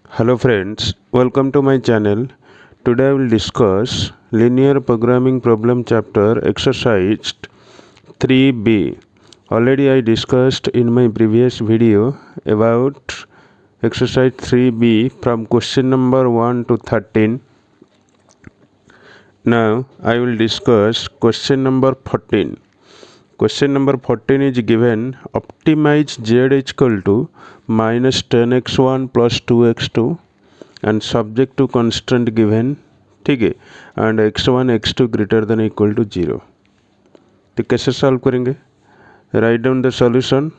Hello friends, welcome to my channel. Today I will discuss linear programming problem chapter exercise 3b. Already I discussed in my previous video about exercise 3b from question number 1 to 13. Now I will discuss question number 14. Question number 14 is given optimize z is equal to minus 10x1 plus 2x2 and subject to constraint given, ठीक है, and x1 x2 greater than equal to 0. तो कैसे solve करेंगे? Write down the solution.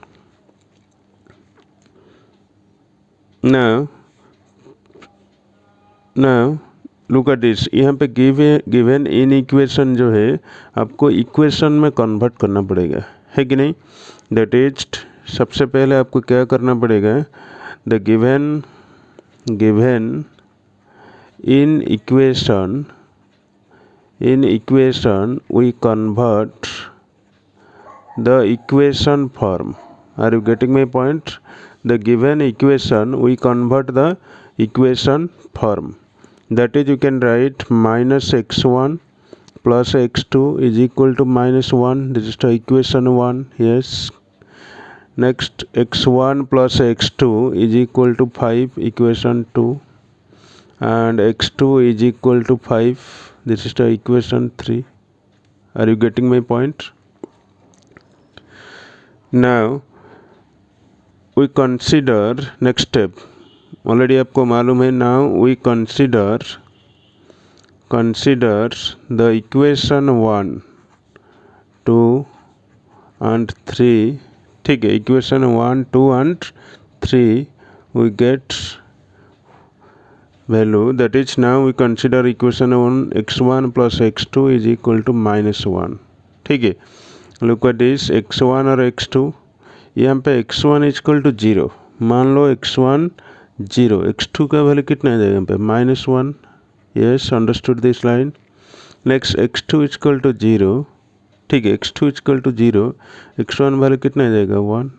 Now look at this. यहाँ पे given in equation जो है आपको इक्वेशन में कन्वर्ट करना पड़ेगा, है कि नहीं? दैट इज सबसे पहले आपको क्या करना पड़ेगा? The given in equation we convert the equation form. Are you getting my point? The given equation we convert the equation form. That is, you can write minus x1 plus x2 is equal to minus 1. This is the equation 1. Yes. Next, x1 plus x2 is equal to 5, equation 2. And x2 is equal to 5. This is the equation 3. Are you getting my point? Now we consider next step. Already आपको मालूम है. Now we consider the equation 1, 2 and 3. ठीक है, equation 1, 2 and 3 we get value. That is, now we consider equation 1 x1 plus x2 is equal to minus 1. ठीक है, look at this x1 और x2. यहाँ पे x1 is equal to 0. मान लो x1 0, x2 का value कितना आ जाएगा यहाँ पे? minus 1. yes, understood this line. next x2 is equal to 0. ठीक है, x2 is equal to 0, x1 value कितना आ जाएगा? 1.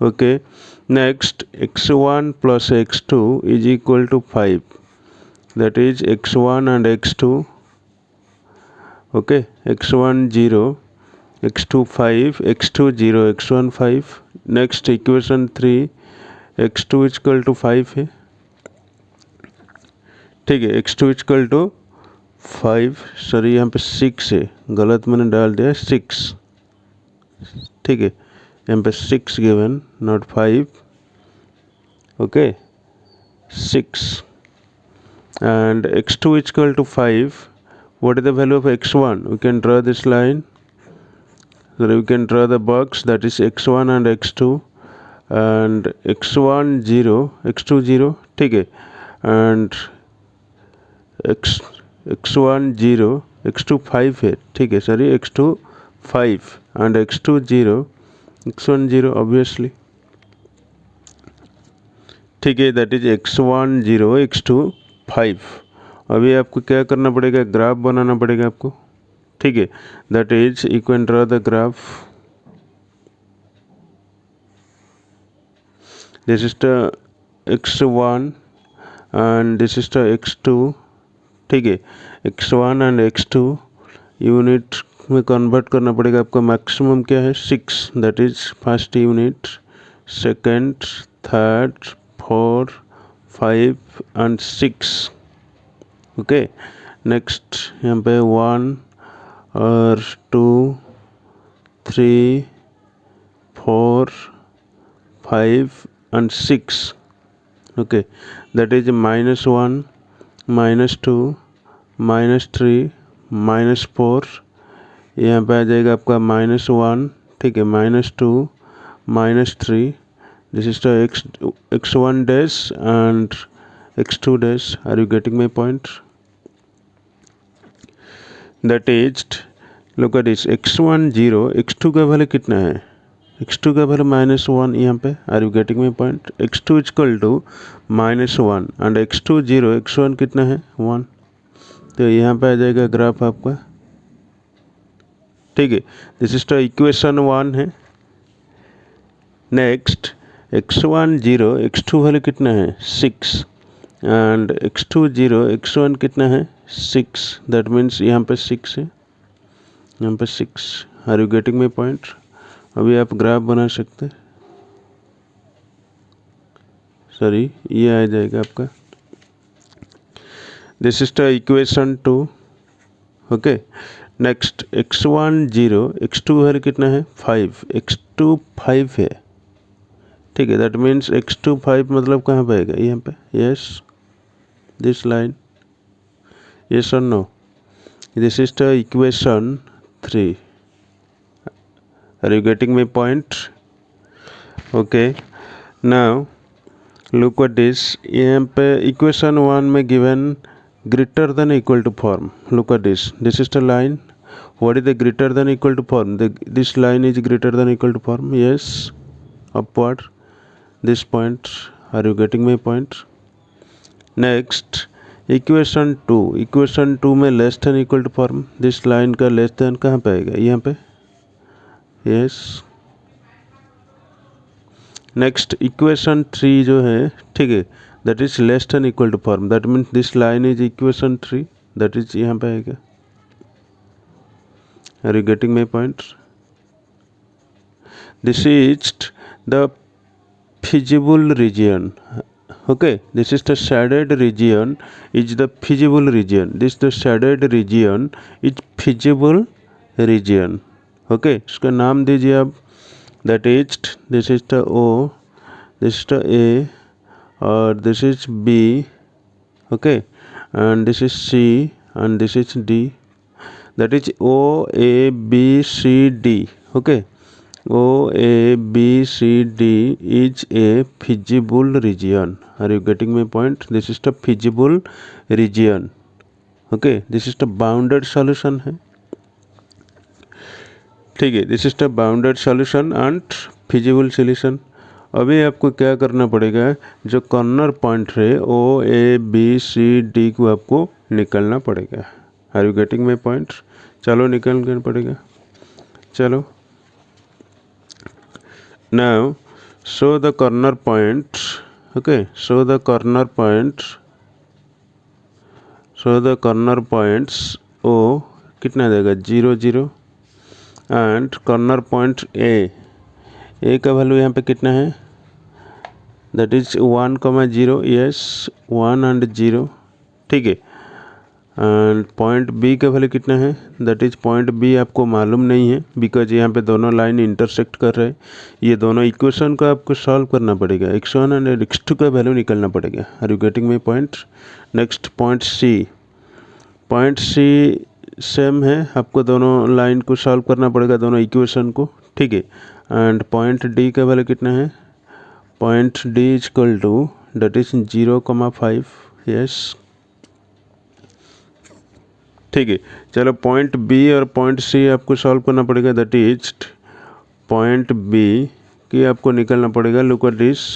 okay, next x1 plus x2 is equal to 5. that is x1 and x2. okay, x1 0, x2 5, x2 0, x1 5. next equation 3, x2 is equal to 5 है. ठीक है, x2 is equal to 5. Sorry, यहाँ पे 6 है, गलत मैंने डाल दिया 6. ठीक है, यहाँ पे 6 given, not 5. okay, 6. and x2 is equal to 5. what is the value of x1? we can draw this line. so we can draw the box, that is x1 and x2. and x1 0, x2 0. ठीक है, and x1 0, x2 5 है. ठीक है, sorry, x2 5 and x2 0, x1 0 obviously. ठीक है, that is x1 0, x2 5. अभी आपको क्या करना पड़ेगा? ग्राफ बनाना पड़ेगा आपको. ठीक है, that is you can draw the graph. This is the x1 and this is the x2. ठीक है, x1 and x2 यूनिट में कन्वर्ट करना पड़ेगा आपको. मैक्सिमम क्या है? 6. That is first unit, second, third, 4, 5 and 6. Okay, next यहाँ पे 1 और 2, 3, 4, 5 and 6. okay, that is minus 1, minus 2, minus 3, minus 4. यहाँ पे आ जाएगा आपका minus 1. ठीक है, minus 2, minus 3. this is the x1 dash and x2 dash. are you getting my point? that is, look at this x1 0, x2 का value कितना है? x2 का वैल्यू minus 1 यहाँ पे. are you getting my point? x2 is equal to minus 1 and x2 0, x1 कितना है? 1. तो यहाँ पे आ जाएगा ग्राफ आपका. ठीक है, दिस इज द इक्वेशन 1 है. नेक्स्ट x1 0 x2 वैल्यू कितना है 6 एंड x2 0 x1 कितना है 6, दैट मीन्स यहाँ पे 6 है, यहाँ पे 6। Are you getting my point? अभी आप ग्राफ बना सकते, सॉरी ये आ जाएगा आपका, this is the equation 2। Okay, next x1 0 x2 value कितना है 5, x2 5 है, ठीक है, दैट मीन्स x2 5 मतलब कहाँ पे आएगा, यहाँ पे, यस दिस लाइन, यस और no, this is the equation 3। Are you getting my point? Okay, now look at this, यहाँ पे इक्वेशन 1 में given greater than equal to form, look at this, this is the line, what is the greater than equal to form, this line is greater than equal to form, yes, upward this point, are you getting my point? Next equation 2 में less than equal to form, this line का less than कहाँ पे आएगा, यहाँ पे, yes। Next equation 3 जो है, ठीक है, that is less than equal to form, that means this line is equation 3, that is यहाँ पे आएगा। Are you getting my point? This is the feasible region, okay, this is the shaded region is the feasible region, this the shaded region is feasible region, okay, इसका नाम दीजिए आप, that is this is the O, this is the A or this is B, okay, and this is C and this is D, that is O A B C D, okay, O A B C D is a feasible region, are you getting my point? This is the feasible region, okay, this is the bounded solution है, ठीक है, this is the bounded solution and feasible solution. अभी आपको क्या करना पड़ेगा, जो corner point है O A B C D को आपको निकलना पड़ेगा। Are you getting my point? चलो निकलना पड़ेगा, चलो। Now show the corner point, okay, show the corner point, show the corner points O कितना देगा 0 0 एंड कॉर्नर पॉइंट ए का वैल्यू यहाँ पे कितना है, दैट इज 1,0, यस 1 एंड 0, ठीक है, एंड पॉइंट बी का वैल्यू कितना है, दैट इज पॉइंट बी आपको मालूम नहीं है बिकॉज यहाँ पे दोनों लाइन इंटरसेक्ट कर रहे हैं। ये दोनों इक्वेशन को आपको सॉल्व करना पड़ेगा, x1 एंड x2 का वैल्यू निकलना पड़ेगा। Are you getting my point? Next point C same है, आपको दोनों लाइन को सॉल्व करना पड़ेगा, दोनों इक्वेशन को, ठीक है, एंड पॉइंट डी का वैल्यू कितना है, point D is equal to that is 0,5, yes, ठीक है। चलो पॉइंट बी और पॉइंट सी आपको सॉल्व करना पड़ेगा, दैट इज पॉइंट बी की आपको निकलना पड़ेगा, look at this,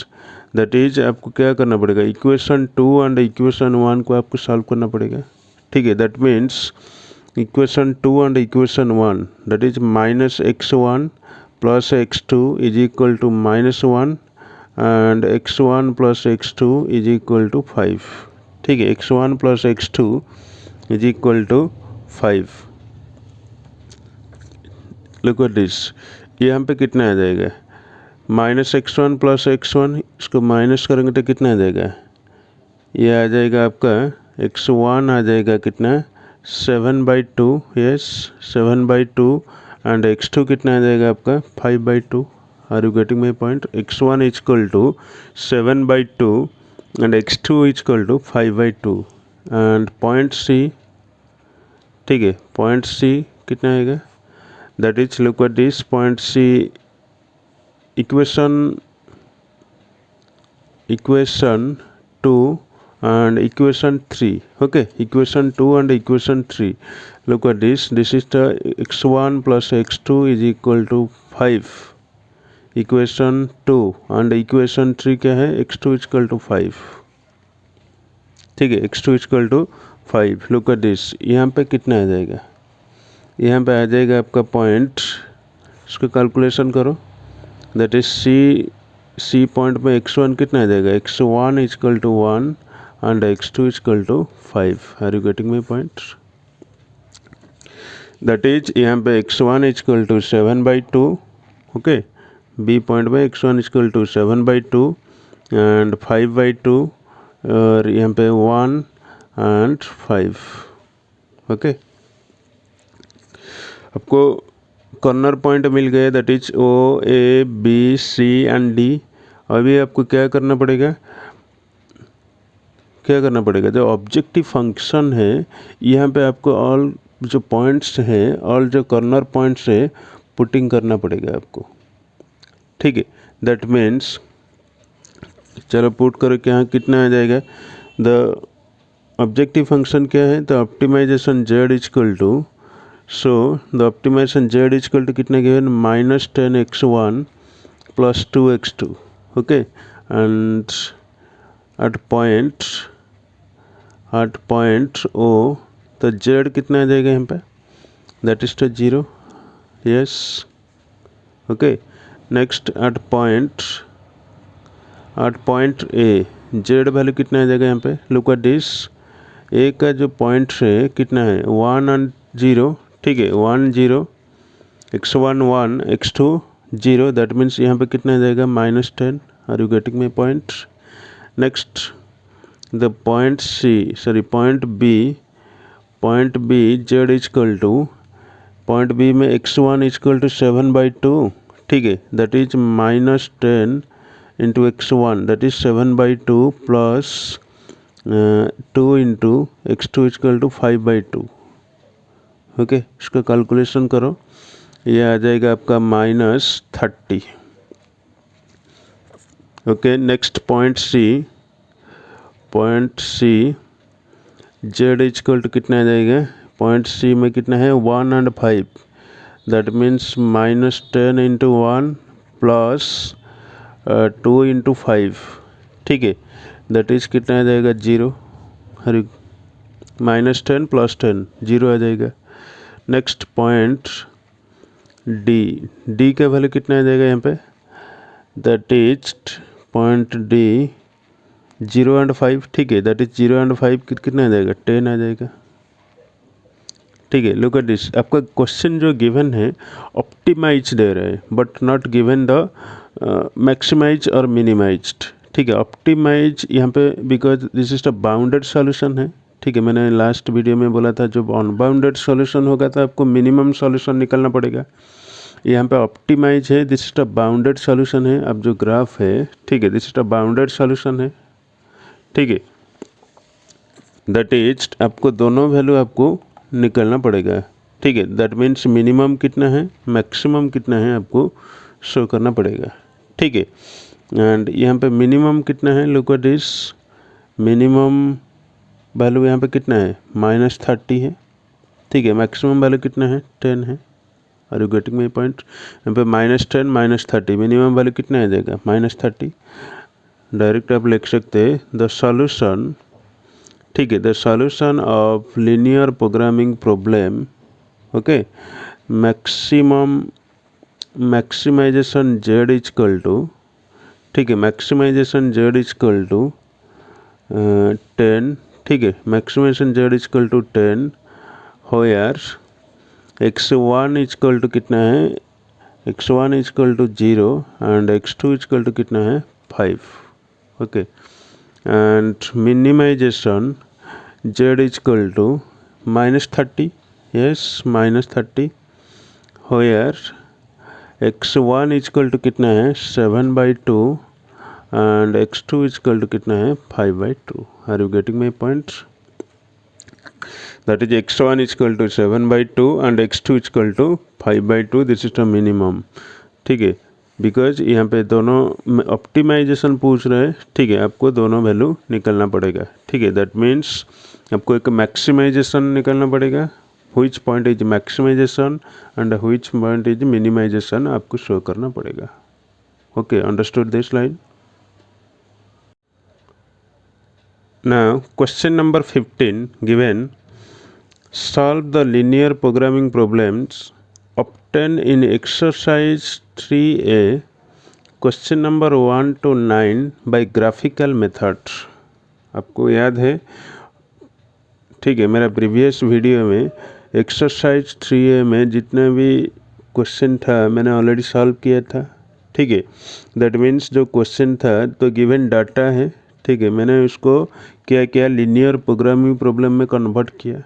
that is आपको क्या करना पड़ेगा, इक्वेशन 2 एंड इक्वेशन 1 को आपको सॉल्व करना पड़ेगा, ठीक है, that means equation 2 and equation 1 that is -x1 plus x2 is equal to -1 and x1 plus x2 is equal to 5, ठीक है, x1 plus x2 is equal to 5। Look at this, यहाँ पे कितना आ जाएगा, -x1 प्लस x1, इसको minus करेंगे तो कितना आ जाएगा, ये आ जाएगा आपका x1 आ जाएगा कितना 7/2, यस 7/2 एंड x2 कितना आ जाएगा आपका 5/2। Are you getting my point? x1 is equal to 7/2 and x2 is equal to 5/2 and point C, ठीक है, पॉइंट सी कितना आएगा, that is look at this, point C equation 2 and equation 3, okay, equation 2 and equation 3, look at this, this is the x1 plus x2 is equal to 5, equation 2 and equation 3 क्या है, x2 is equal to 5, ठीक है, x2 is equal to 5। look at this, यहाँ पे कितना आ जाएगा, यहाँ पे आ जाएगा आपका पॉइंट, इसको कैलकुलेशन करो, दैट इज सी पॉइंट में x1 कितना आ जाएगा, x1 is equal to 1 and x2 is equal to 5। Are you getting my point? That is यहाँ पे x1 is equal to 7/2, okay. B point में x1 इजकल टू 7/2 एंड 5/2 और यहाँ पे 1 एंड 5, ओके। आपको कॉर्नर पॉइंट मिल गया, that is O A B C and D. अभी आपको क्या करना पड़ेगा, जो ऑब्जेक्टिव फंक्शन है यहाँ पे आपको ऑल जो पॉइंट्स हैं, ऑल जो कॉर्नर पॉइंट्स है पुटिंग करना पड़ेगा आपको, ठीक है। दैट मीन्स चलो पुट करो, क्या कितना आ जाएगा, द ऑब्जेक्टिव फंक्शन क्या है, the optimization z is equal to, so the optimization z is equal to कितना given, -10x1 + 2x2, okay. And at point O तो z कितना आ जाएगा यहाँ पे, दैट इज तो 0, yes, okay. Next at point A z value कितना आ जाएगा यहाँ पे, लुक एट दिस, ए का जो पॉइंट है कितना है 1 एंड 0, ठीक है, 1 0, x1 1 x2 0, दैट मीन्स यहाँ पे कितना आ जाएगा -10। Are you getting my point? Next the point B z is equal to, point B में x1 इजकल टू 7/2, ठीक है, that is -10 into x1, that is 7/2 plus 2 into x2 is equal to 5/2, okay. इसका calculation करो, ये आ जाएगा आपका -30, okay. Next point C z is equal to कितना आ जाएगा, पॉइंट सी में कितना है 1 and 5, that means -10 into 1 plus 2 into 5, ठीक है, दैट इज कितना आ जाएगा 0, हरी -10 + 10 0 आ जाएगा। नेक्स्ट पॉइंट डी का वैल्यू कितना आ जाएगा यहाँ पे, that is point D 0 and 5, ठीक है, दैट इज 0 एंड 5 कितना आ जाएगा 10 आ जाएगा, ठीक है। लुक एट दिस, आपका क्वेश्चन जो गिवन है ऑप्टिमाइज दे रहा है but not given the maximize और मिनिमाइज्ड, ठीक है। ऑप्टिमाइज यहाँ पे because this is the bounded solution है, ठीक है। मैंने लास्ट वीडियो में बोला था जब अनबाउंडेड सॉल्यूशन होगा तो आपको मिनिमम सॉल्यूशन निकालना पड़ेगा। यहाँ पे ऑप्टिमाइज है, this is the bounded solution है। अब जो ग्राफ है, ठीक है, this is the bounded solution है, ठीक है। दैट इज आपको दोनों वैल्यू आपको निकालना पड़ेगा, ठीक है। दैट मीन्स मिनिमम कितना है, मैक्सिमम कितना है, आपको शो करना पड़ेगा, ठीक है। एंड यहाँ पे मिनिमम कितना है, look at this, minimum value यहाँ पे कितना है -30 है, ठीक है। मैक्सिमम वैल्यू कितना है 10 है। Are you getting my point? यहाँ पे -10 -30, मिनिमम वैल्यू कितना आ जाएगा -30। डायरेक्ट आप लिख सकते हैं द सॉल्यूशन, ठीक है, the solution of linear programming problem, okay, maximization z is equal to, ठीक है, मैक्सिमाइजेशन z इजकल टू 10, ठीक है, maximization z is equal to 10 where x1 is equal to कितना है, x1 is equal to 0 and x2 is equal to कितना है 5, okay. And minimization z is equal to -30, yes, -30 where x1 is equal to कितना है 7/2 एंड x2 इजकल टू कितना है 5/2। Are you getting my point? That is x1 is equal to 7/2 and x2 is equal to 5/2, this is the minimum, ठीक है। Because यहाँ पे दोनों optimisation पूछ रहे हैं, ठीक है, आपको दोनों वैल्यू निकलना पड़ेगा, ठीक है। दैट मीन्स आपको एक मैक्सिमाइजेशन निकलना पड़ेगा, which point is maximization and which point is minimization, आपको शो करना पड़ेगा, okay. Understood this line? Now question number 15 given, solve the linear programming problems obtained in exercise 3A question number 1 to 9 by graphical method. आपको याद है, ठीक है, मेरा previous video में एक्सरसाइज 3A में जितने भी क्वेश्चन था मैंने ऑलरेडी सॉल्व किया था। ठीक है, दैट मीन्स जो क्वेश्चन था तो गिवन डाटा है, ठीक है, मैंने उसको क्या क्या लीनियर प्रोग्रामिंग प्रॉब्लम में कन्वर्ट किया।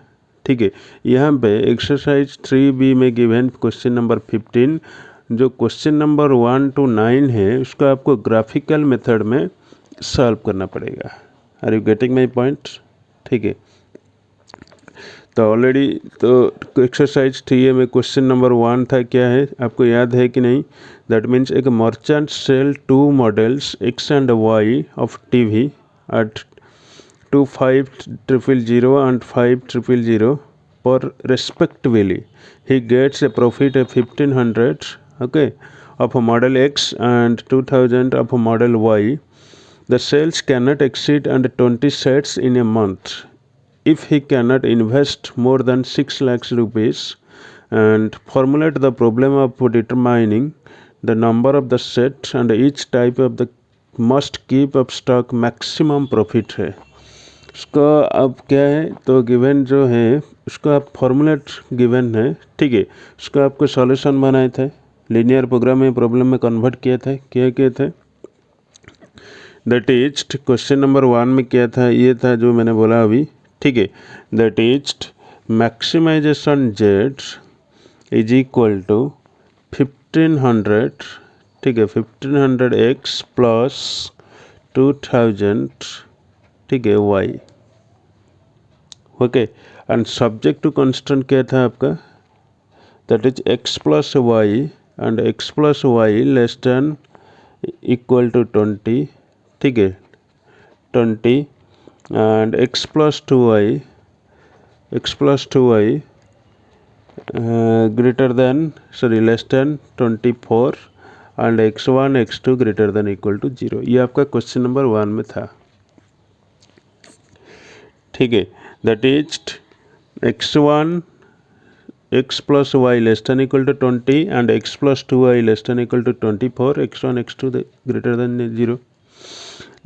ठीक है, यहाँ पे एक्सरसाइज 3B में गिवन क्वेश्चन नंबर 15 जो क्वेश्चन नंबर 1 to 9 है उसको आपको ग्राफिकल मेथड में सॉल्व करना पड़ेगा। Are you getting my point? ठीक है, तो ऑलरेडी तो एक्सरसाइज 3A में क्वेश्चन नंबर 1 था, क्या है आपको याद है कि नहीं? दैट मीन्स एक merchant sell 2 models X and Y of TV at 2500 and 5000 per respectively. He gets a profit of 1500, okay, of a model X and 2000 of a model Y. The sales cannot exceed under 20 sets in a month. If he cannot invest more than 6 lakhs rupees, and formulate the problem of determining the number of the set and each type of the must keep of stock maximum profit है। उसका अब क्या है, तो given जो है उसका आप फॉर्मूलेट गिवन है, ठीक है, उसका आपको सॉल्यूशन बनाए थे, लीनियर प्रोग्रामिंग प्रॉब्लम में कन्वर्ट किया था, क्या किए थे? दैट इज क्वेश्चन नंबर 1 में क्या था, ये था जो मैंने बोला अभी, ठीक है, that is maximization Z is equal to 1500, ठीक है, 1500x प्लस 2000, ठीक है, y, okay, and subject to constant क्या था आपका? That is x plus Y and x plus Y less than equal to 20, ठीक है, 20 and x plus 2y greater than, sorry, less than 24 and x1 x2 greater than equal to 0। ये आपका question number 1 में था, ठीक है, that is x1 x plus y less than equal to 20 and x plus 2y less than equal to 24, x1 x2 greater than 0।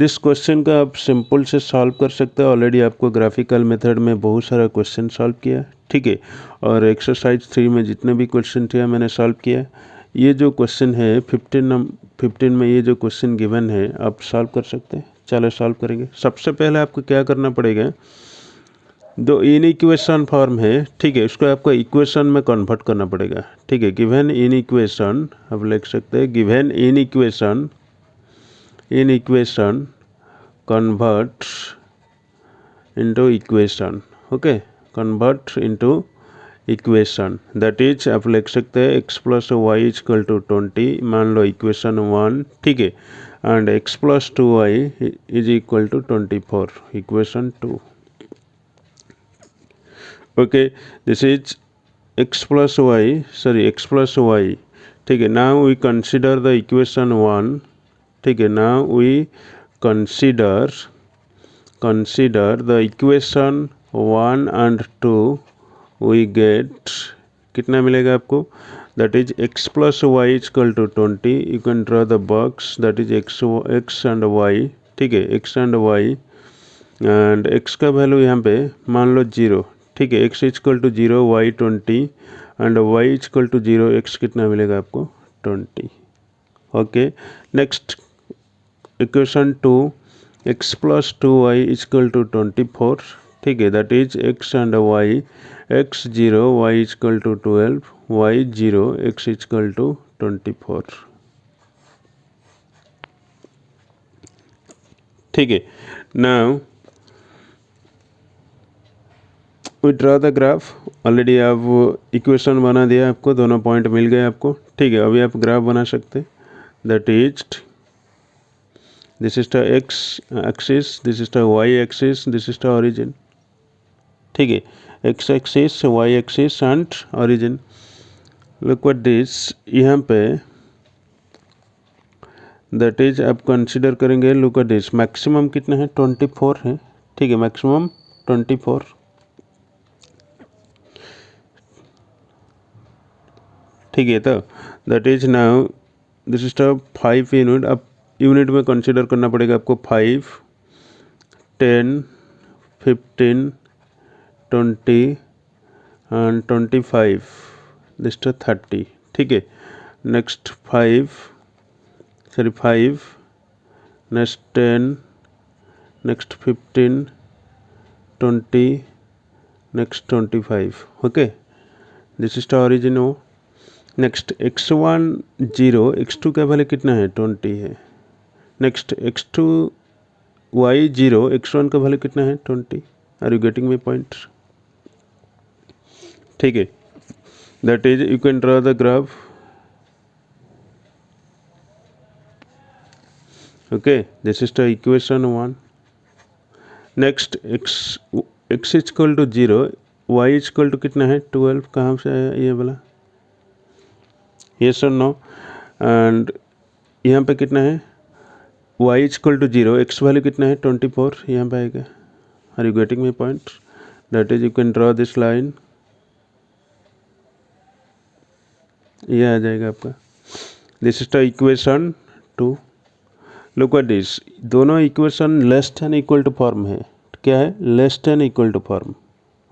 This question का आप simple से solve कर सकते हैं, ऑलरेडी आपको ग्राफिकल मेथड में बहुत सारा क्वेश्चन सॉल्व किया, ठीक है, और एक्सरसाइज 3 में जितने भी क्वेश्चन थे मैंने सॉल्व किया। ये जो क्वेश्चन है 15 में ये जो क्वेश्चन गिवन है आप सॉल्व कर सकते हैं। चलो सॉल्व करेंगे। सबसे पहले आपको क्या करना पड़ेगा, दो इन इक्वेशन फॉर्म है, ठीक है, उसको आपको इक्वेशन में कन्वर्ट करना पड़ेगा, ठीक है, गिवन इन इक्वेशन आप लिख सकते हैं, given in equation convert into equation, okay, convert into equation, that is आप लिख सकते हैं x plus y is equal to 20, मान लो इक्वेशन 1, ठीक है, and x plus 2y is equal to 24, equation 2, okay, this is x plus y, ठीक है। now we consider the equation 1, ठीक है, now we consider the equation 1 and 2, we get कितना मिलेगा आपको? that is x plus y is equal to 20, you can draw the box, that is x and y, ठीक है, x and y, and x का value यहाँ पे मान लो 0, ठीक है, x is equal to 0, y 20 and y is equal to 0, x कितना मिलेगा आपको? 20, okay. Next equation 2, x plus 2y is equal to 24, ठीक है, that is x and y, x 0, y is equal to 12, y 0, x is equal to 24, ठीक है। Now we draw the graph, already आप equation बना दिया, आपको दोनों point मिल गए आपको, ठीक है, अभी आप ग्राफ बना सकते, that is this is the x axis, this is the y axis, this is the origin, ठीक है, x axis, y axis and origin। look at this, यहाँ पे that is आप कंसिडर करेंगे, look at this, मैक्सिमम कितना है? 24 है, ठीक है, मैक्सिमम 24, ठीक है, तो that is now this is the 5 unit. अब यूनिट में कंसिडर करना पड़ेगा आपको 5, 10, 15, 20 एंड 25, दिस टू 30। ठीक है, next 5, next 10, next 15, 20, next 25। Okay, this is the origin O. Next x1 0, x2 का वैल्यू कितना है 20 है। नेक्स्ट x2 y 0, x1 का वैल्यू कितना है 20। Are you getting my point? ठीक है, that is you can draw the graph. Okay, this is the equation 1। Next x equal to 0, y equal to कितना है 12। कहाँ से आया ये वाला? यस और नो? एंड यहाँ पे कितना है y equal to 0, x value कितना है 24, यहाँ पे आएगा। Are you getting my point? That is you can draw this line, ये आ जाएगा आपका। This is the equation 2। Look at this, दोनों equation less than equal to form है। क्या है? Less than equal to form.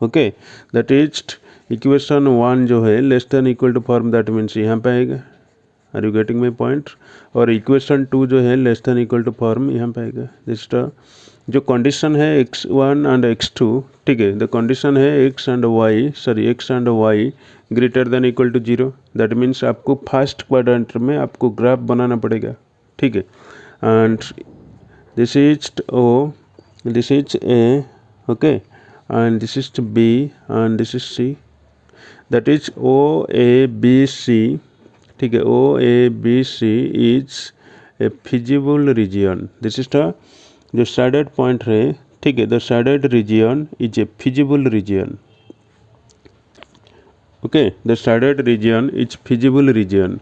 Okay, that is equation 1 जो है less than equal to form, that means यहाँ पे आएगा। Are you getting my point? और इक्वेशन 2 जो है less than equal to form, यहाँ पे आएगा। दिस जो कंडीशन है x1 एंड x2, ठीक है, द कंडीशन है x and y greater than equal to 0। That means आपको फर्स्ट क्वाड्रेंट में आपको ग्राफ बनाना पड़ेगा। ठीक है, and this is O, this is A, okay, and this is B and this is C। That is OABC। ठीक है, OABC is a feasible region. This is the जो शेडेड पॉइंट है, ठीक है, the shaded region is a feasible region. Okay, the shaded region is feasible region.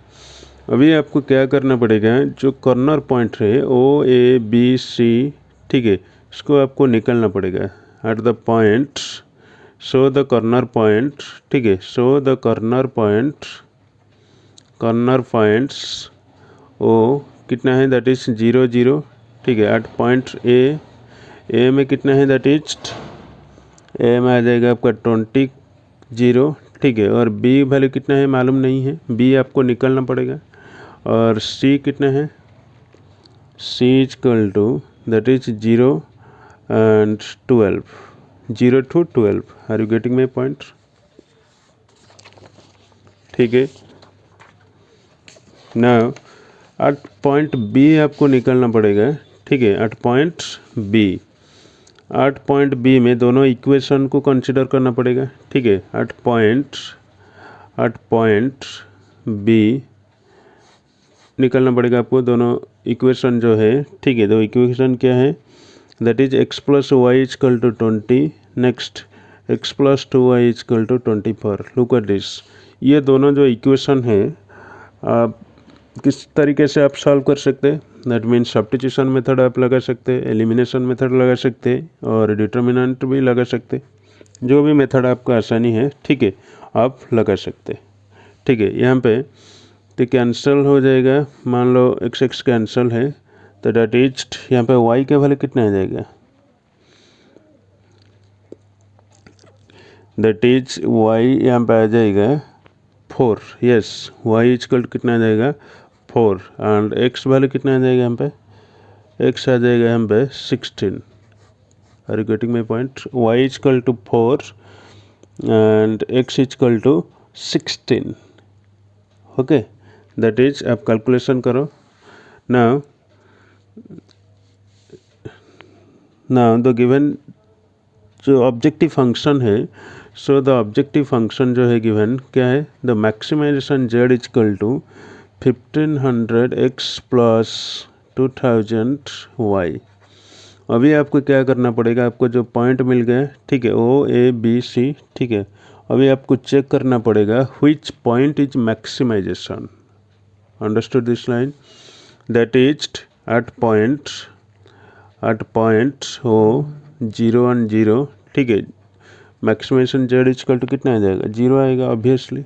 अभी आपको क्या करना पड़ेगा, जो कॉर्नर पॉइंट है OABC, ठीक है, इसको आपको निकालना पड़ेगा। Eight the point show the corner point, ठीक है, show the corner points O कितना है, दैट इज 0 0। ठीक है, एट पॉइंट ए में कितना है, दैट इज ए में आ जाएगा आपका 20 0। ठीक है, और बी वैल्यू कितना है मालूम नहीं है, बी आपको निकालना पड़ेगा। और सी कितना है, C equal to that is 0 and 12, 0 to 12। Are you getting my point? ठीक है, नाउ एट पॉइंट बी आपको निकालना पड़ेगा। ठीक है, एट पॉइंट बी में दोनों इक्वेशन को कंसिडर करना पड़ेगा। ठीक है, एट पॉइंट बी निकालना पड़ेगा आपको दोनों इक्वेशन जो है। ठीक है, दो इक्वेशन क्या है, that is x plus Y equal to 20, next x plus 2y equal to 24। Look at this, ये दोनों जो इक्वेशन है आप किस तरीके से आप सॉल्व कर सकते हैं, दैट मीन्स सब्स्टिट्यूशन मेथड आप लगा सकते हैं, एलिमिनेशन मेथड लगा सकते हैं, और डिटर्मिनेंट भी लगा सकते हैं। जो भी मेथड आपको आसानी है, ठीक है, आप लगा सकते हैं। ठीक है, यहाँ पे तो कैंसिल हो जाएगा, मान लो x कैंसिल है, तो डेट इज यहाँ पे y का वैल्यू कितना आ जाएगा, दैट इज y यहाँ पे आ जाएगा 4। यस, y इक्वल कितना आ जाएगा 4, एंड x वैल्यू कितना आ जाएगा यहाँ पे, x आ जाएगा यहाँ पे 16। Are you getting my point? y equal to 4 and x equal to 16। Okay, that is आप कैलकुलेशन करो। नाउ द गिवन जो ऑब्जेक्टिव फंक्शन है, सो द ऑब्जेक्टिव फंक्शन जो है गिवन क्या है, the maximization z equal to 1500x plus 2000y। अभी आपको क्या करना पड़ेगा, आपको जो पॉइंट मिल गया, ठीक है, OABC, ठीक है, अभी आपको चेक करना पड़ेगा which point is maximization. Understood this line? That is at point O 0 and 0, ठीक है, मैक्सिमाइजेशन z इक्वल टू कितना आ जाएगा, 0 आएगा obviously.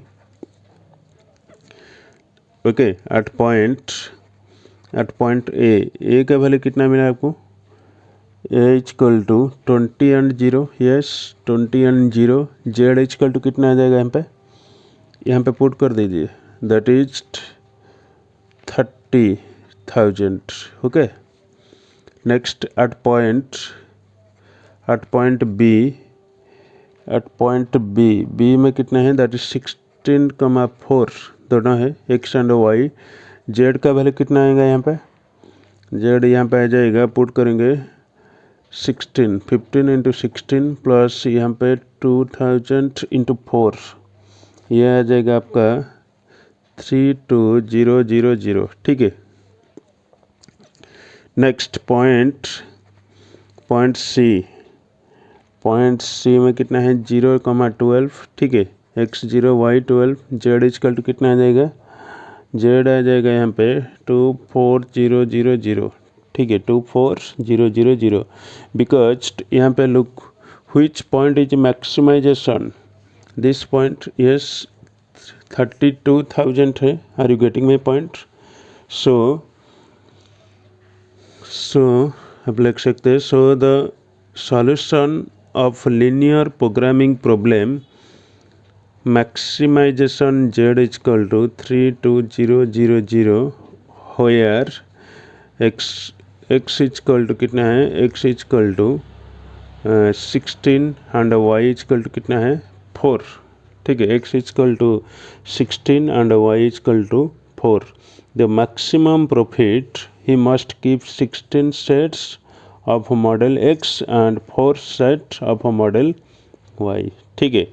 Okay. At point A का वैल्यू कितना मिला आपको, A equal to 20 and 0, yes 20 and 0। Z equal to कितना आ जाएगा यहाँ पे पुट कर दीजिए, that is 30,000। Okay. Next at point B में कितना है, दैट इज 16,4 दोनों है, एक्स एंड वाई। जेड का वैल्यू कितना आएगा यहाँ पे, जेड यहाँ पे आ जाएगा, पुट करेंगे 16, 15 इंटू 16 प्लस यहाँ पे 2000 इंटू 4, ये आ जाएगा आपका 32,000। ठीक है। नेक्स्ट पॉइंट सी में कितना है, 0,12। ठीक है, x0 y12। Z equal to कितना आ जाएगा, जेड आ जाएगा यहाँ पे 24,000। ठीक है, 24,000। बिकॉज यहाँ पे look which point is maximization, this point, yes 32,000 है। आर यू गेटिंग माई पॉइंट? सो आप लिख सकते हैं, so the solution of linear programming problem maximization z equal to 32,000 where x equal to कितना है, x equal to 16 and y equal to कितना है 4। ठीक है, x equal to 16 and y equal to 4। the maximum profit he must keep 16 sets of model x and 4 set of model y। ठीक है,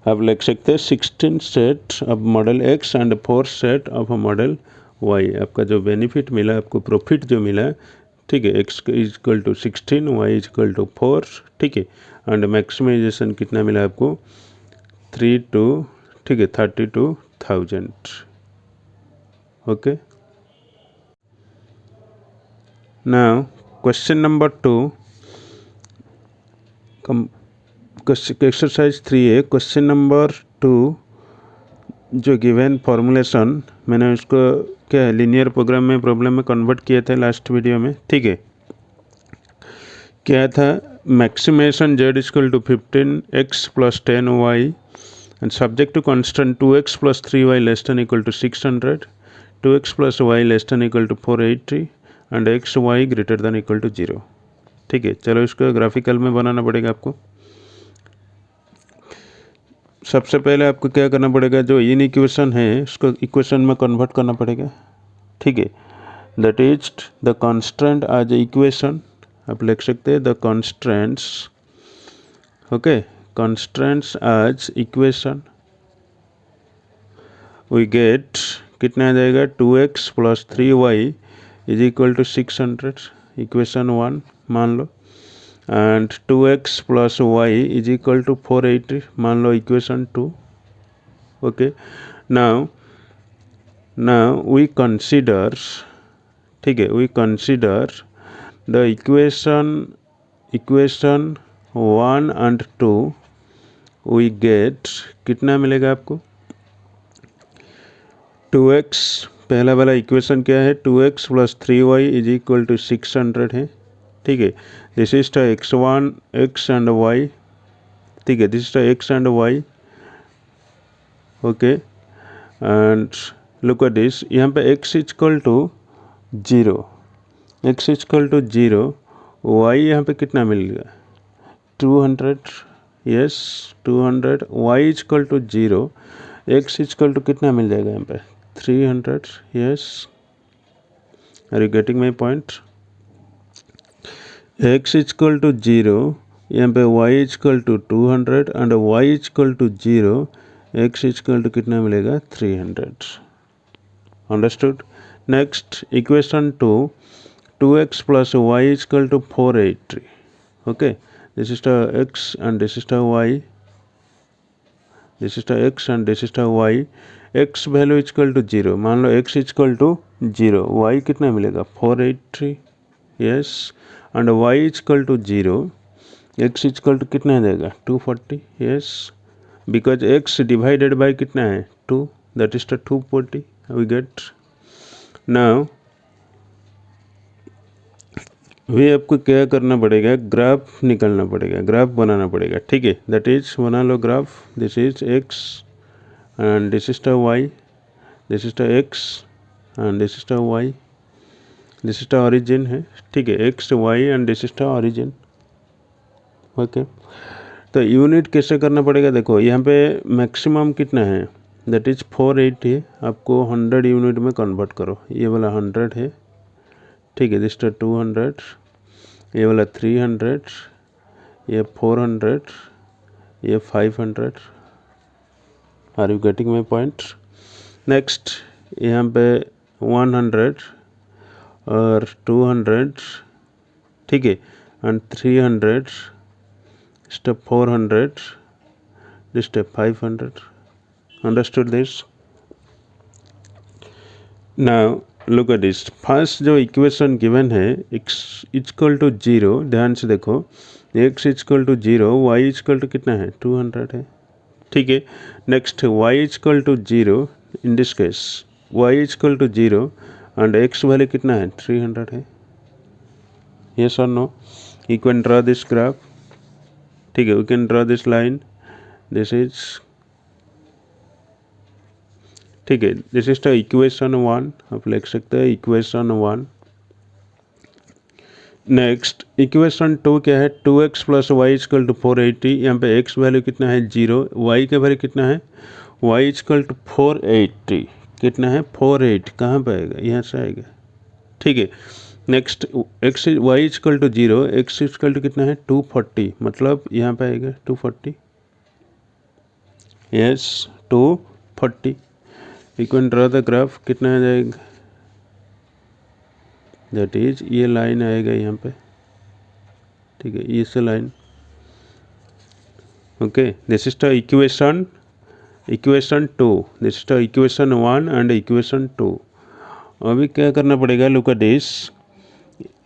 आप लिख सकते हैं 16 set of model X and 4 set of model Y. आपका जो benefit मिला, आपको प्रॉफिट जो मिला, ठीक है, X equal to 16, Y equal to 4। ठीक है, एंड मैक्सिमाइजेशन कितना मिला आपको, 32,000। Okay. Now question number 2, exercise 3 है। क्वेश्चन नंबर 2 जो गिवन फॉर्मूलेशन, मैंने उसको क्या है, लीनियर प्रोग्राम में प्रॉब्लम में कन्वर्ट किया था लास्ट वीडियो में। ठीक है, क्या था, maximization Z equal to 15x plus 10y and subject to constant 2x plus 3y less than equal to 600, 2x plus y less than equal to 480 and X Y greater than equal to 0। ठीक है, चलो इसको graphical में बनाना पड़ेगा आपको। सबसे पहले आपको क्या करना पड़ेगा, जो इन इक्वेशन है उसको इक्वेशन में कन्वर्ट करना पड़ेगा। ठीक है, that is the constant as equation, आप लिख सकते हैं the constants. Okay, constants as equation, we get कितना आ जाएगा, 2x plus 3y is equal to 600, equation 1 मान लो, and 2x plus Y is equal to 480 मान लो, equation 2। Okay, now we consider, ठीक है, we consider the equation 1 and 2, we get कितना मिलेगा आपको, 2x, पहला वाला इक्वेशन क्या है, 2x plus 3y is equal to 600 है। ठीक है, this is the x1 x and y। ठीक है, this is the x and y। Okay, and look at this, यहाँ पे x equal to 0, x equal to 0, y यहाँ पे कितना मिलेगा, 200, yes 200, y equal to 0, x equal to कितना मिल जाएगा यहाँ पे, 300, yes. Are you getting my point? x equal to 0, यहाँ पे y equal to 200 and y equal to 0, x equal to कितना मिलेगा, 300। Understood? Next equation 2, 2x plus y equal to 480। Okay, this is the x and this is the y, this is the x and this is the y। x value equal to 0 मान लो, x equal to 0, y कितना मिलेगा, 480, yes, and y equal to 0, x equal to कितना आ जाएगा, 240, yes, because x divided by कितना है, 2, that is the 240 we get. Now वे आपको क्या करना पड़ेगा, ग्राफ निकालना पड़ेगा, ग्राफ बनाना पड़ेगा, ठीक है. दैट इज बना लो graph. This is X and this is the Y, this is the X and this is the Y, this is the origin है, ठीक है. X Y and this is the origin. Okay, तो unit कैसे करना पड़ेगा, देखो यहाँ पे मैक्सिमम कितना है, दैट इज 480. आपको 100 यूनिट में कन्वर्ट करो. ये वाला 100 है, ठीक है. दिस 200, ये वाला 300, ये 400, ये 500. Are you getting my point. Next यहाँ पे 100 और 200, ठीक है, and 300, step 400, this step 500. Understood this? Now look at this. First जो इक्वेशन गिवन है x इक्वल टू 0, ध्यान से देखो, x equal to 0, y equal to कितना है, 200 है, ठीक है. Next y equal to 0, in this case y equal to 0 and x value कितना है, 300 है. yes or no? You can draw this graph, ठीक है. We can draw this line, this is, ठीक है. दिस इज द इक्वेशन 1, आप लिख सकते हैं इक्वेशन 1. नेक्स्ट इक्वेशन 2 क्या है, 2x plus Y equal to 480. यहाँ पे x वैल्यू कितना है, 0, y का वैल्यू कितना है, y इक्वल टू 480, कितना है, 48. कहाँ पे आएगा, यहाँ से आएगा, ठीक है. Next X Y equal to 0, X equal to कितना है, 240, मतलब यहाँ पे आएगा 240. Yes, 240. You can draw the graph. कितना आ जाएगा, दैट इज ये लाइन आएगा यहाँ पे, ठीक है, ये से line. Okay, this is the equation 2, this is the equation 1 and equation 2. अभी क्या करना पड़ेगा, लुक एट दिस.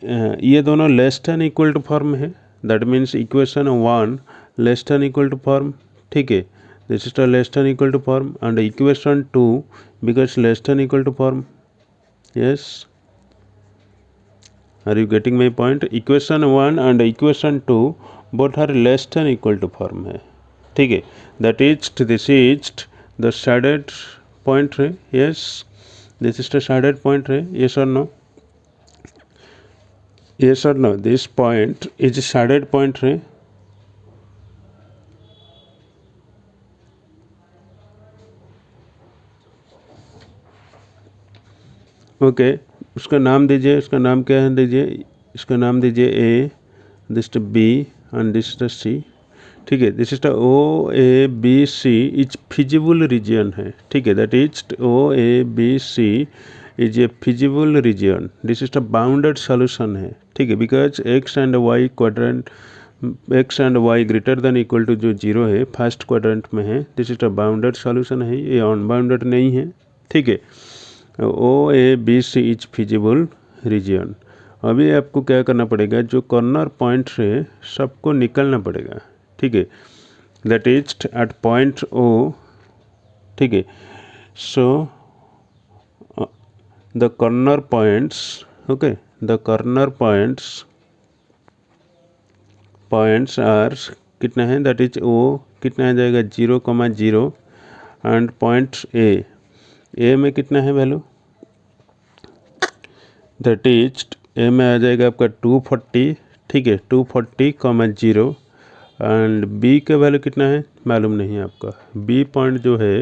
ये दोनों less than equal to form है, that means equation 1 less than equal to form, ठीक है. This is the less than equal to form and equation 2 because less than equal to form. Yes, are you getting my point. Equation 1 and equation 2 both are less than equal to form है, ठीक है. That is this is the shaded point है. Yes, this is the shaded point है. Yes और no, yes or no, this point is a shaded point है. Okay, उसका नाम दीजिए, उसका नाम क्या है दीजिए, इसका नाम दीजिए A, this B and this C, ठीक है. This is the O A B C is feasible region है, ठीक है. That is O A B C is a feasible region. This is the bounded solution है, ठीक है. Because X and Y quadrant, X and Y greater than equal to जो 0 है first quadrant में है, this is the bounded solution है, ये unbounded नहीं है, ठीक है. O A B C is feasible region. अभी आपको क्या करना पड़ेगा, जो कॉर्नर पॉइंट है सबको निकलना पड़ेगा, ठीक है. That is at point O, ठीक है. सो the corner points, okay, the corner points are कितना है, that is O, कितना आ जाएगा 0,0 एंड पॉइंट ए में कितना है वैल्यू, दैट इज ए में आ जाएगा आपका 240, ठीक है. 240,0 एंड बी का वैल्यू कितना है, मालूम नहीं है आपका. बी पॉइंट जो है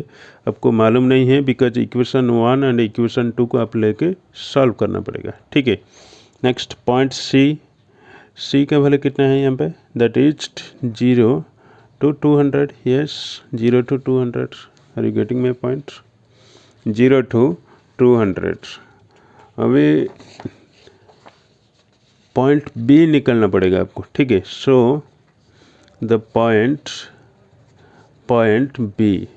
आपको मालूम नहीं है, बिकॉज इक्वेशन 1 एंड इक्वेशन 2 को आप लेके सॉल्व करना पड़ेगा, ठीक है. नेक्स्ट पॉइंट सी का वैल्यू कितना है यहाँ पे, that is 0 to 200. Yes, 0 to 200. Are you getting my point, 0 to 200. अभी पॉइंट बी निकलना पड़ेगा आपको, ठीक है. So the point B,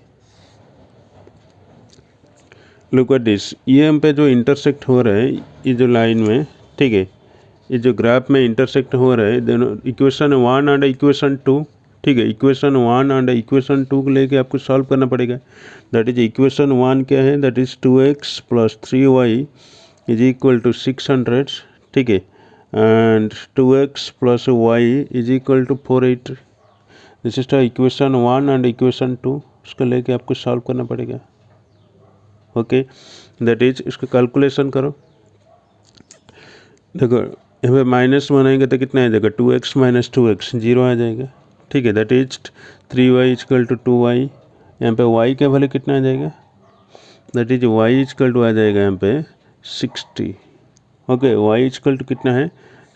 look at this. ये हम पे जो इंटरसेक्ट हो रहा है, ये जो लाइन में, ठीक है, ये जो ग्राफ में इंटरसेक्ट हो रहा है दोनों इक्वेशन 1 एंड इक्वेशन 2, ठीक है। इक्वेशन 1 एंड इक्वेशन 2 को लेके आपको सॉल्व करना पड़ेगा। दैट इज इक्वेशन 1 क्या है, that is 2x plus 3y is equal to 600, ठीक है, and 2x plus y is equal to 480। This is the equation 1 and equation 2, उसको लेके आपको सॉल्व करना पड़ेगा। ओके, दैट इज इसको कैलकुलेशन करो। देखो यहाँ पे माइनस बनाएंगे तो कितना आ जाएगा, 2x माइनस 2x 0 आ जाएगा, ठीक है। That is 3y equal to 2y। यहाँ पे y का वैल्यू कितना आ जाएगा, that is y is equal to आ जाएगा यहाँ पे 60। ओके, y इजकल टू कितना है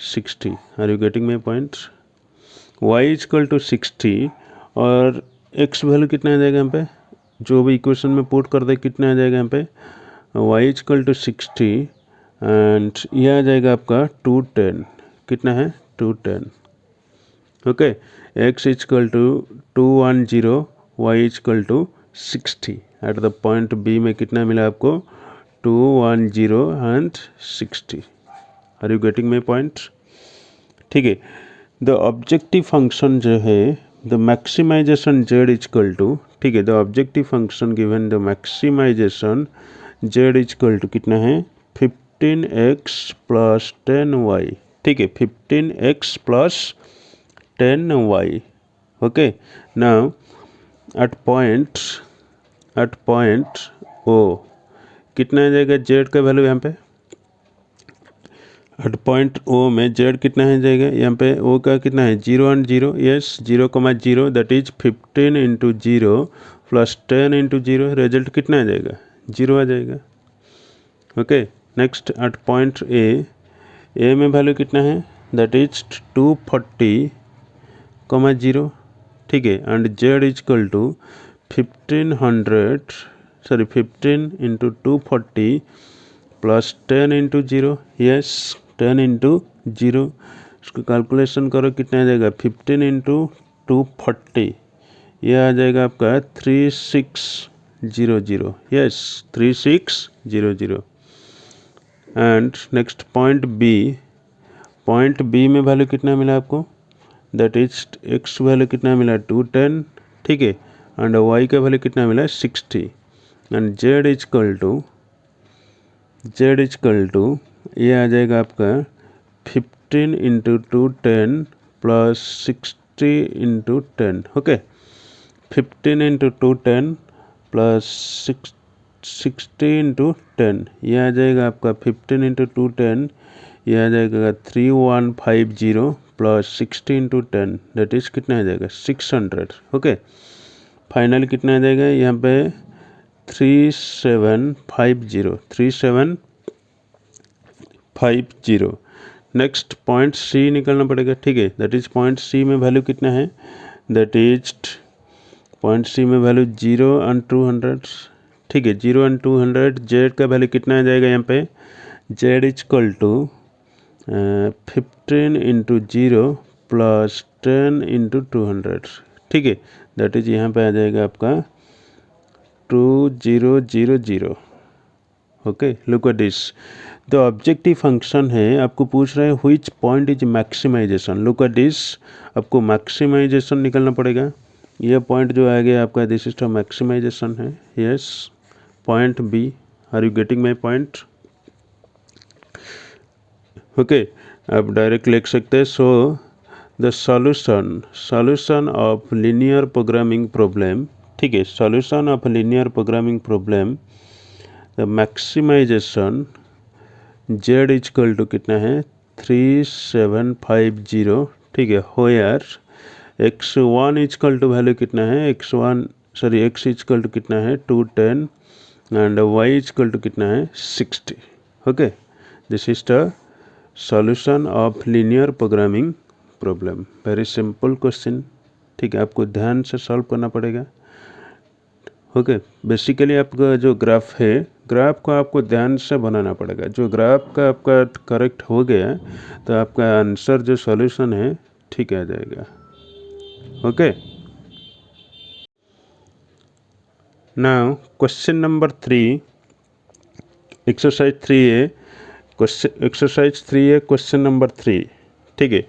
60। Are you getting my point. y is equal to 60 और x वैल्यू कितना आ जाएगा यहाँ पे, जो भी इक्वेशन में पुट कर दे कितना आ जाएगा यहाँ पे, y इजकल टू 60 एंड ये आ जाएगा आपका 210। कितना है 210। Okay, x is equal to 210, y is equal to 60। At the point B में कितना मिला आपको 210 and 60। Are you getting my point, ठीक है। द ऑब्जेक्टिव फंक्शन जो है the maximization z is equal to, ठीक है, the objective function given the maximization z is equal to कितना है 15x प्लस 10y, ठीक है, 15x plus 10y। Okay, now at point O कितना आ जाएगा z का वैल्यू, यहाँ पे एट पॉइंट O में z कितना है जाएगा, यहाँ पे O का कितना है 0 and 0, yes 0,0, that is 15 into 0 plus 10 into 0, result कितना आ जाएगा 0 आ जाएगा। Okay, next at point A में वैल्यू कितना है, दैट इज 240,0, ठीक है, and z is equal to 15 into 240 plus 10 into 0, yes 10 into 0। इसको कैलकुलेशन करो कितना आ जाएगा 15 इंटू 240, यह आ जाएगा आपका 3600, yes 3600। And next point B में वैल्यू कितना मिला आपको, दैट इज x वैल्यू कितना मिला 210, ठीक है, एंड y का वैल्यू कितना मिला 60, एंड z इजकल टू ये आ जाएगा आपका 15 into 210 plus 60 into 10। Okay, 15 into 210 plus 60 into 10, ये आ जाएगा आपका 15 इंटू 210, ये आ जाएगा 3150 प्लस 60 इंटू 10, दैट इज कितना आ जाएगा 600। ओके, फाइनल कितना आ जाएगा यहाँ पे 3750। नेक्स्ट पॉइंट C निकलना पड़ेगा, ठीक है, दैट इज पॉइंट C में वैल्यू कितना है, दैट इज पॉइंट C में वैल्यू 0 एंड 200, ठीक है, 0 एंड 200। z का वैल्यू कितना आ जाएगा यहाँ पे, z is equal to 15 into 0 plus 10 into 200, ठीक है, दैट इज यहाँ पे आ जाएगा आपका 2000। Okay, look at this, the objective function है, आपको पूछ रहे हैं which point is maximization. Look at this, आपको मैक्सिमाइजेशन निकलना पड़ेगा। यह पॉइंट जो आ गया आपका दिस इज मैक्सिमाइजेशन है, yes point B। Are you getting my point. Okay, आप डायरेक्ट लिख सकते हैं, so the solution of linear programming problem, ठीक है, solution of linear programming problem the maximization z is equal to कितना है 3750, ठीक है, होयर x1 इजकल टू वैल्यू कितना है x इजकल टू कितना है 210 एंड y इजकल टू कितना है 60। Okay, this is the solution of linear programming problem. Very simple question, ठीक है, आपको ध्यान से सॉल्व करना पड़ेगा। ओके, बेसिकली आपका जो ग्राफ है, ग्राफ को आपको ध्यान से बनाना पड़ेगा। जो ग्राफ का आपका करेक्ट हो गया तो आपका आंसर जो सॉल्यूशन है ठीक आ जाएगा। Okay, now question number 3, exercise 3A, question number 3, ठीक है।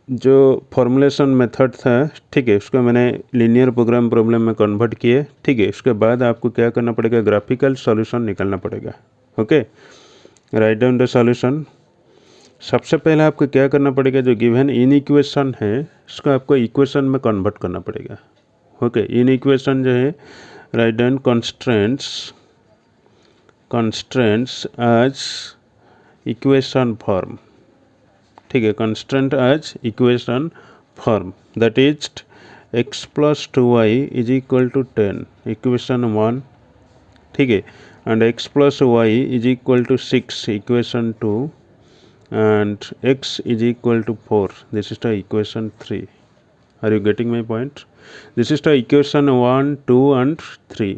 जो फॉर्मुलेशन मेथड था, ठीक है, उसको मैंने लीनियर प्रोग्राम प्रॉब्लम में कन्वर्ट किए, ठीक है। उसके बाद आपको क्या करना पड़ेगा, ग्राफिकल सॉल्यूशन निकालना पड़ेगा। Okay, write down the solution. सबसे पहले आपको क्या करना पड़ेगा, जो गिवन इन इक्वेशन है उसको आपको इक्वेशन में कन्वर्ट करना पड़ेगा। ओके, इन इक्वेशन जो है, write down constraints as equation form, ठीक है, constraint as equation form, that is x plus 2y is equal to 10, equation 1, ठीक है, and x plus y is equal to 6, equation 2, and x is equal to 4, this is the equation 3. Are you getting my point? This is the equation 1, 2 and 3.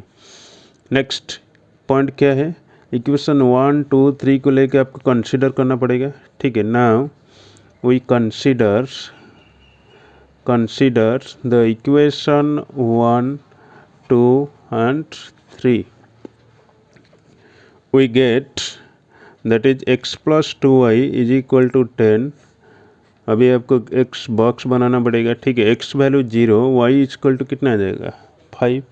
Next point क्या है, equation 1, 2, 3 को लेके आपको consider करना पड़ेगा, ठीक है। Now we consider the equation 1, 2 and 3. we get that is x plus 2y is equal to 10. अभी आपको x बॉक्स बनाना पड़ेगा, ठीक है। x value 0, y equal to कितना आ जाएगा 5,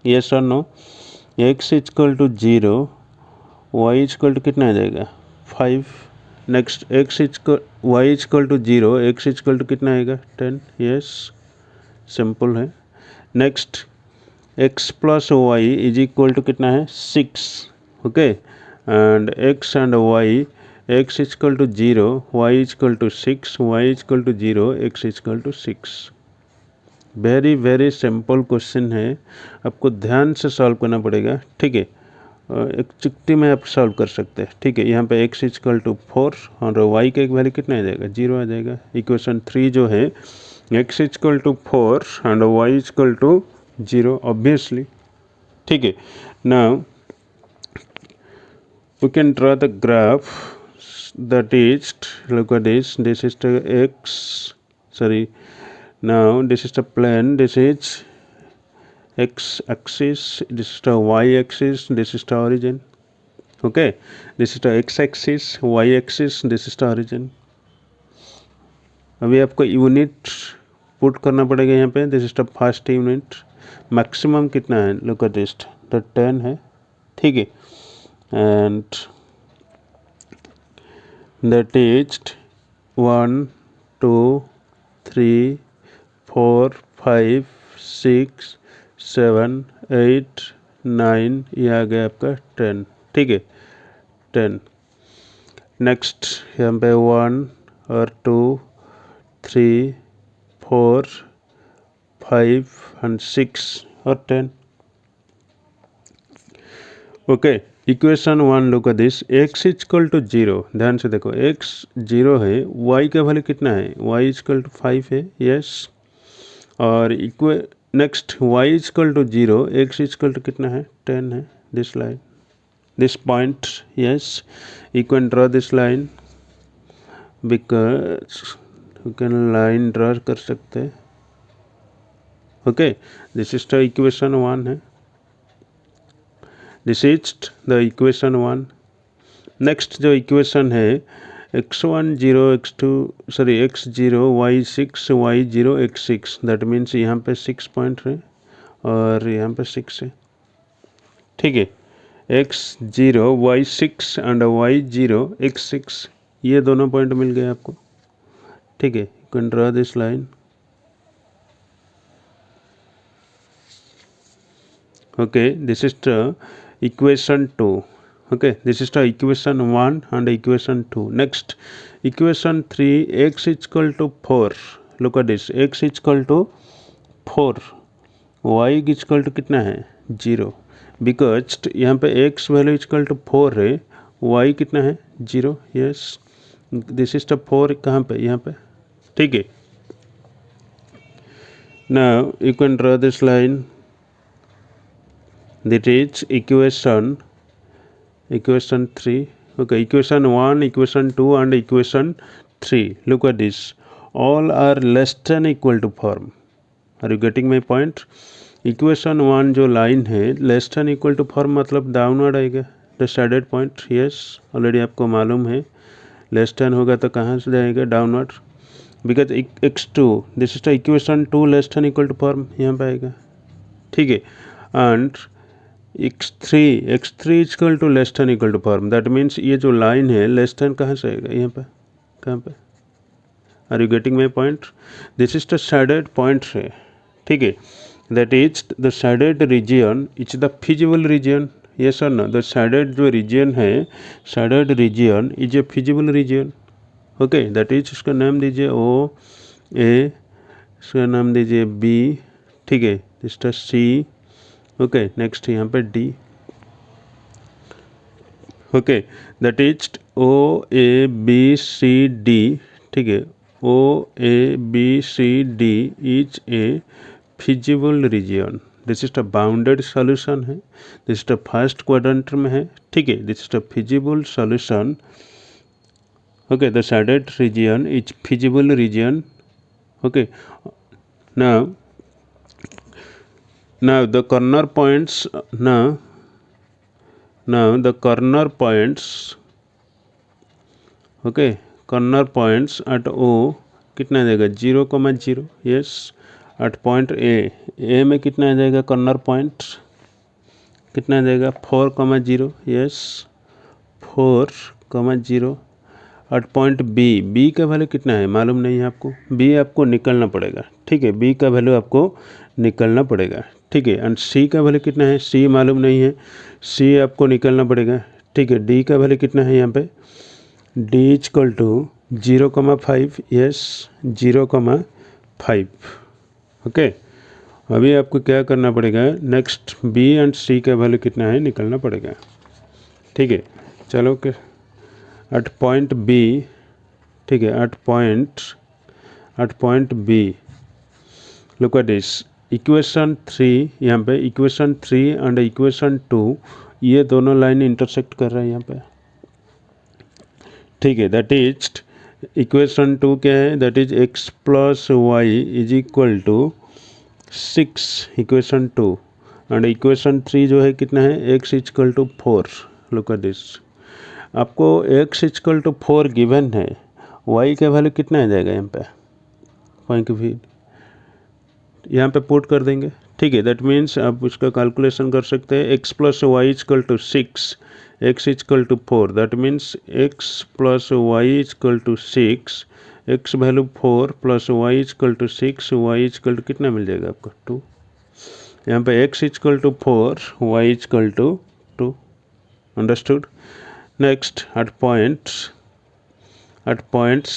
यस और no. x equal to 0, y equal to कितना आ जाएगा 5। Next y equal to 0, x equal to कितना आएगा 10, यस, सिंपल है। Next x plus Y is equal to कितना है 6, okay, and x and y, x equal to 0, y equal to 6, y equal to 0, x equal to 6। Very very simple question है, आपको ध्यान से solve करना पड़ेगा, ठीक है। एक चुटकी में आप सॉल्व कर सकते हैं, ठीक है। यहाँ पे x इक्वल टू 4 और y का एक वैल्यू कितना आ जाएगा 0 आ जाएगा। इक्वेशन 3 जो है, x equal to 4 and y equal to 0 obviously, ठीक है। Now we can draw the graph, that is, look at this is the x, sorry, now this is the plane, this is x axis, this is the y axis, this is the origin, okay, this is the x axis, y axis, this is the origin। अभी आपको unit put करना पड़ेगा यहाँ पे, this is the first unit. Maximum कितना है, look at this, the 10 है, ठीक है, एंड दैट इज 1, 2, 3, 4, 5, 6, 7, 8, 9, ये आ गया आपका 10, ठीक है, 10। नेक्स्ट यहाँ पे 1 और 2, 3, 4, 5 and 6 और 10, okay. Equation 1, look at this, x equal to 0, ध्यान से देखो, x 0 है, y का वैल्यू कितना है, y इक्वल टू 5 है, यस। और next y equal to 0, x equal to कितना है 10 है, this line, this point, yes, you can draw this line, because you can line draw कर सकते हैं, okay. This is the equation 1 है, this is the equation 1। Next जो equation है, x1 0, x2 sorry x0, y6, y0, x6, that means यहाँ पे 6 point है और यहाँ पे 6 है, ठीक है। x0, y6 and y0, x6, ये दोनों पॉइंट मिल गए आपको, ठीक है। You can draw this line, okay, this is the equation 2, okay, this is the equation 1 and equation 2. Next equation 3, x equal to 4, look at this, x equal to 4, y equal to कितना है 0, because यहाँ पे x value equal to 4 है, y कितना है 0, yes, this is the 4 कहाँ पे, यहाँ पे, ठीक है। Now you can draw this line, that is equation 3, okay, equation 1, equation 2 and equation 3, look at this, all are less than equal to form, are you getting my point? equation 1 जो line है, less than equal to form मतलब downward आएगा, decided point, yes, already आपको मालूम है, less than होगा तो कहाँ से जाएगा downward. Because x2 this is the equation 2 less than equal to form यहाँ पे आएगा, ठीक है। And x3 equal to less than equal to form, that means ये जो लाइन है लेस देन कहाँ से आएगा, यहाँ पे, कहाँ पे, are you getting my point? This is the shaded point है, ठीक है। That is the shaded region is the feasible region, yes और नो? द शेडेड जो रीजन है, shaded region is a feasible region, okay. That is, इसका नाम दीजिए ओ ए, इसका नाम दीजिए बी, ठीक है, इसका सी, ओके। नेक्स्ट यहाँ पे D, okay. That is O A B C D, ठीक है। O A B C D is a feasible region, this is the bounded solution है, this is the first quadrant में है, ठीक है। This is the feasible solution, okay, the shaded region is feasible region, okay. Now the corner points, now the corner points, okay, corner points at O कितना आ जाएगा 0,0, yes। Eight point ए में कितना आ जाएगा कॉर्नर पॉइंट, कितना आ जाएगा 4,0, यस 4,0। एट पॉइंट बी का वैल्यू कितना है मालूम नहीं है आपको, बी आपको निकलना पड़ेगा, ठीक है। बी का वैल्यू आपको निकलना पड़ेगा, ठीक है। एंड सी का वैल्यू कितना है, सी मालूम नहीं है, सी आपको निकलना पड़ेगा, ठीक है। डी का वैल्यू कितना है यहाँ पे, D equal to 0,5, yes 0,5, okay. अभी आपको क्या करना पड़ेगा, नेक्स्ट बी एंड सी का वैल्यू कितना है निकलना पड़ेगा, ठीक है। चलो के एट पॉइंट बी, ठीक है, at point B, look at this equation 3, यहाँ पे इक्वेशन 3 एंड इक्वेशन 2 ये दोनों लाइन इंटरसेक्ट कर रहे हैं यहाँ पे, ठीक है। दैट इज इक्वेशन 2 क्या है, that is x plus Y is equal to 6, equation 2। And equation 3 जो है कितना है, x equal to 4, look at this. आपको x इक्वल टू 4 गिवन है, y का वैल्यू कितना आ जाएगा यहाँ पे, पॉइंट भी यहाँ पे पुट कर देंगे, ठीक है। दैट मीन्स आप उसका कैलकुलेशन कर सकते हैं, x plus Y equal to 6, x equal to 4, that means x plus Y equal to 6, x value 4 plus Y equal to 6, y equal to कितना मिल जाएगा आपको 2। यहाँ पे x equal to 4, y equal to 2, understood. Next at point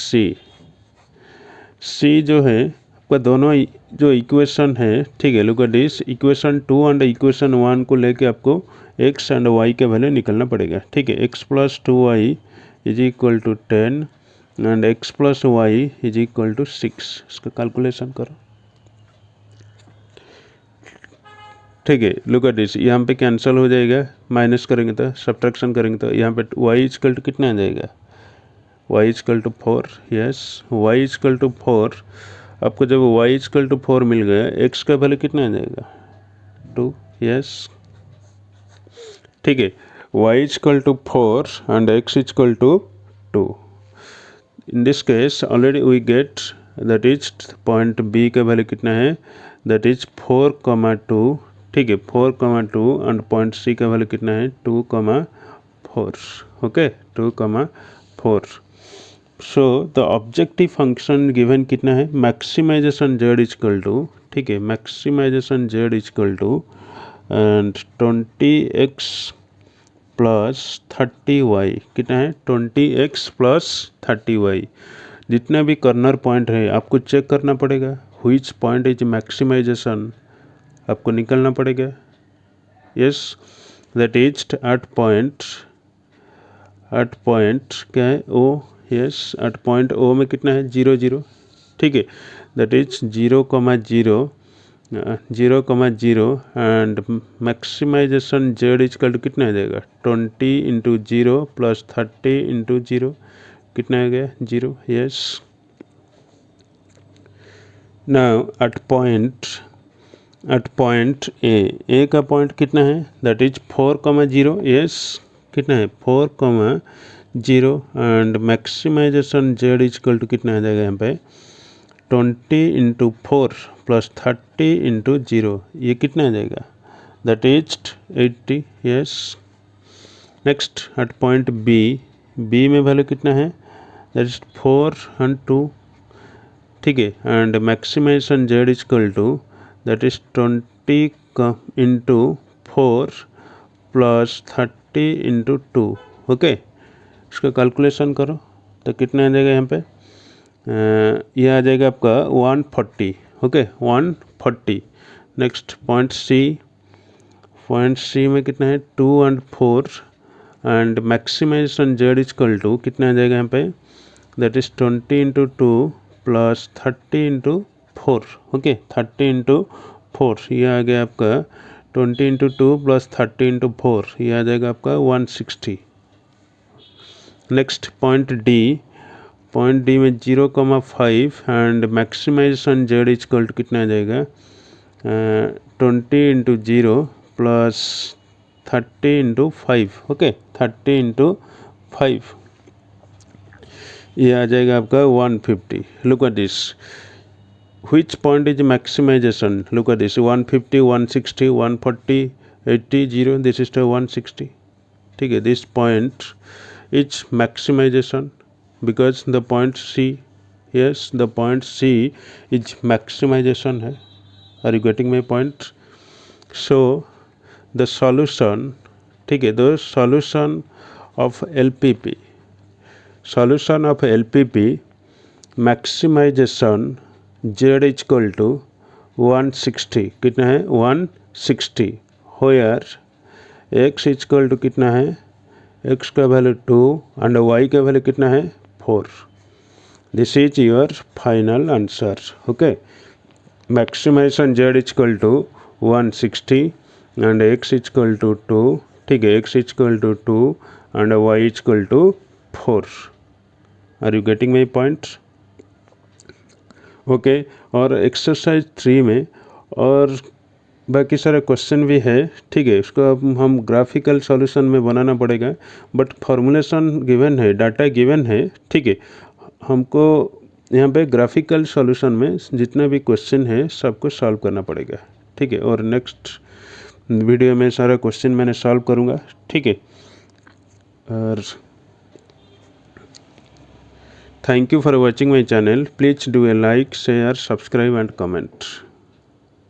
C जो है आपका दोनों जो इक्वेशन है, ठीक है, look at this equation 2 and equation 1 को लेके आपको x एंड y के वैल्यू निकलना पड़ेगा, ठीक है। x plus 2y is equal to 10 and x plus Y is equal to 6, इसका कैलकुलेशन करो, ठीक है। लुक एट दिस, यहाँ पे कैंसिल हो जाएगा, माइनस करेंगे तो सब्ट्रैक्शन करेंगे तो यहाँ पे y इक्वल टू कितना आ जाएगा, y equal to 4, yes y equal to 4। आपको जब y इक्वल टू 4 मिल गया, x का वैल्यू कितना आ जाएगा 2, यस, ठीक है। y equal to 4 and x equal to 2। In this case already we get that is point b का वैल्यू कितना है, दैट इज 4,2, ठीक है 4,2 एंड पॉइंट c का वैल्यू कितना है 2,4, okay 2,4। So the objective function given कितना है, मैक्सिमाइजेशन z इक्वल टू, ठीक है, maximization z equal to and 20x plus 30y, कितना है 20x प्लस 30y। जितना भी कॉर्नर पॉइंट है आपको चेक करना पड़ेगा, व्हिच पॉइंट इज मैक्सिमाइजेशन आपको निकलना पड़ेगा, yes. That is at point क्या है O, yes at point O में कितना है 0, 0, ठीक है। That is 0,0 and maximization z equal to कितना आ जाएगा 20 इंटू 0 प्लस 30 इंटू 0, कितना आ गया 0, yes. Now at point A का पॉइंट कितना है, दैट इज 4,0, यस कितना है 4,0 and maximization z equal to कितना आ जाएगा यहाँ पे 20 इंटू 4 प्लस 30 इंटू 0, ये कितना आ जाएगा, that is 80। Yes. Next at point B में वैल्यू कितना है, दैट इज 4 एंड 2, ठीक है। And maximization Z is equal to that is 20 into 4 plus 30 into 2, okay. इसका कैलकुलेशन करो तो कितना आ जाएगा यहाँ पे, ये आ जाएगा आपका 140, ओके 140। नेक्स्ट पॉइंट सी में कितना है 2 and 4 and maximization Z is equal to कितना आ जाएगा यहाँ पे, that is 20 into 2 plus 30 into 4, okay 30 into 4, ये आ गया आपका 20 इंटू 2 प्लस 30 इंटू 4, ये आ जाएगा आपका 160। नेक्स्ट पॉइंट डी में 0,5 एंड maximization Z is equal to कितना आ जाएगा, 20 into 0 plus 30 into 5, okay 30 into 5, ये आ जाएगा आपका 150। Look at this, which point is maximization, look at this 150 160 140 80 0, this is the 160, ठीक है। this point is maximization because the point C, yes the point C is maximization है, are you getting my point? so the solution, ठीक है, the solution of LPP maximization z is equal to 160, कितना है 160, where x is equal to कितना है, x का value 2 and y का value कितना है 4। This is your final answer, okay. Maximization z is equal to 160 and x is equal to 2, ठीक है, x is equal to 2 and y is equal to 4। Are you getting my point? Okay. और exercise 3 में और बाकी सारे question भी है, ठीक है, इसको अब हम ग्राफिकल सॉल्यूशन में बनाना पड़ेगा, बट फॉर्मूलेशन गिवन है, डाटा गिवन है, ठीक है। हमको यहाँ पे ग्राफिकल सॉल्यूशन में जितना भी क्वेश्चन है सबको सॉल्व करना पड़ेगा, ठीक है। और नेक्स्ट वीडियो में सारा क्वेश्चन मैंने सॉल्व करूँगा, ठीक है। और thank you for watching my channel. Please do a like, share, subscribe and comment.